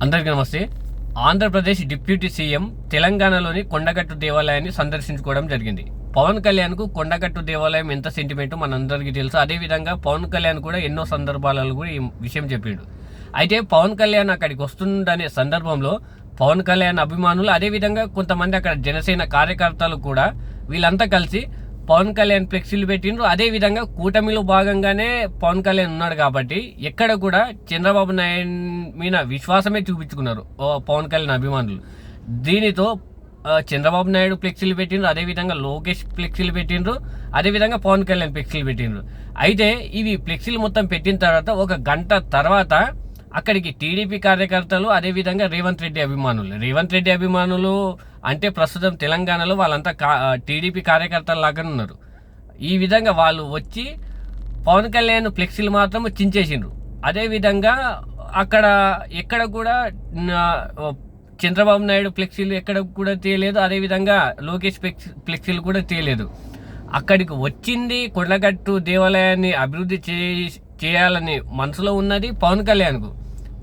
అందరికీ నమస్తే. Andhra Pradesh deputy CM తెలంగాణలోని కొండగట్టు దేవాలయాన్ని సందర్శించుకోవడం జరిగింది. పవన్ కళ్యాణ్కు కొండగట్టు దేవాలయం ఎంత సెంటిమెంట్ మనందరికీ తెలుసు. అదేవిధంగా పవన్ కళ్యాణ్ కూడా ఎన్నో సందర్భాలలో కూడా ఈ విషయం చెప్పిండు. అయితే పవన్ కళ్యాణ్ అక్కడికి వస్తుందనే సందర్భంలో పవన్ కళ్యాణ్ అభిమానులు, అదేవిధంగా కొంతమంది అక్కడ జనసేన కార్యకర్తలు కూడా వీళ్ళంతా కలిసి పవన్ కళ్యాణ్ ఫ్లెక్సీలు పెట్టిండ్రు. అదేవిధంగా కూటమిలో భాగంగానే పవన్ కళ్యాణ్ ఉన్నాడు కాబట్టి ఎక్కడ కూడా చంద్రబాబు నాయుడు మీద విశ్వాసమే చూపించుకున్నారు పవన్ కళ్యాణ్ అభిమానులు. దీనితో చంద్రబాబు నాయుడు ఫ్లెక్సీలు పెట్టిండ్రు, అదేవిధంగా లోకేష్ ఫ్లెక్సీలు పెట్టిండ్రు, అదేవిధంగా పవన్ కళ్యాణ్ ఫ్లెక్సీలు పెట్టిండ్రు. అయితే ఇవి ఫ్లెక్సీలు మొత్తం పెట్టిన తర్వాత ఒక గంట తర్వాత అక్కడికి టీడీపీ కార్యకర్తలు, అదేవిధంగా రేవంత్ రెడ్డి అభిమానులు అంటే ప్రస్తుతం తెలంగాణలో వాళ్ళంతా టీడీపీ కార్యకర్తల లాగానే ఉన్నారు. ఈ విధంగా వాళ్ళు వచ్చి పవన్ కళ్యాణ్ ఫ్లెక్సీలు మాత్రం చించేసిండ్రు. అదేవిధంగా అక్కడ ఎక్కడ కూడా చంద్రబాబు నాయుడు ఫ్లెక్సీలు ఎక్కడ కూడా తీయలేదు, అదేవిధంగా లోకేష్ ఫ్లెక్సీలు కూడా తీయలేదు. అక్కడికి వచ్చింది కొండగట్టు దేవాలయాన్ని అభివృద్ధి చేయాలని మనసులో ఉన్నది పవన్ కళ్యాణ్కు.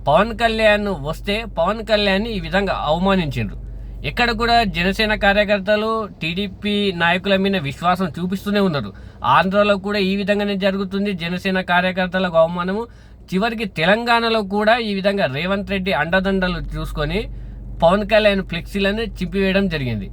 పవన్ కళ్యాణ్ వస్తే పవన్ కళ్యాణ్ని ఈ విధంగా అవమానించిండ్రు. ఎక్కడ కూడా జనసేన కార్యకర్తలు టీడీపీ నాయకుల మీద విశ్వాసం చూపిస్తూనే ఉన్నారు. ఆంధ్రలో కూడా ఈ విధంగానే జరుగుతుంది. జనసేన కార్యకర్తలకు అవమానము. చివరికి తెలంగాణలో కూడా ఈ విధంగా రేవంత్ రెడ్డి అండదండలు చూసుకొని పవన్ కళ్యాణ్ ఫ్లెక్సీలను చింపివేయడం జరిగింది.